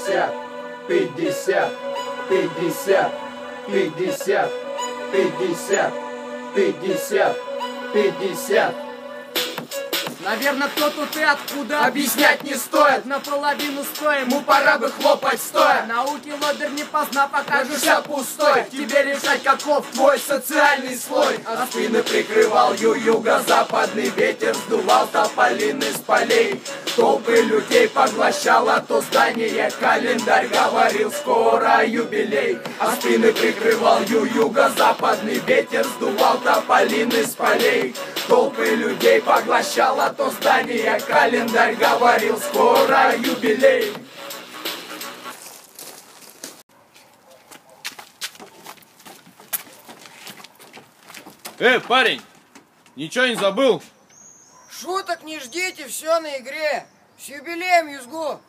50, 50, 50, 50, 50, 50, 50. Наверное, кто тут и откуда Объяснять не стоит, наполовину стоим. ему пора бы хлопать стоя. Науки лодырь не поздна, Кажешься пустой, тебе решать, каков твой социальный слой. А спины прикрывал юго-западный ветер, сдувал тополины с полей. Толпы людей поглощало то здание, календарь говорил, скоро юбилей. А спины прикрывал юго-западный ветер, сдувал тополины с полей. Толпы людей поглощало то здание, календарь говорил, скоро юбилей. Парень, ничего не забыл? Шуток не ждите, все на игре. С юбилеем, Юзгу!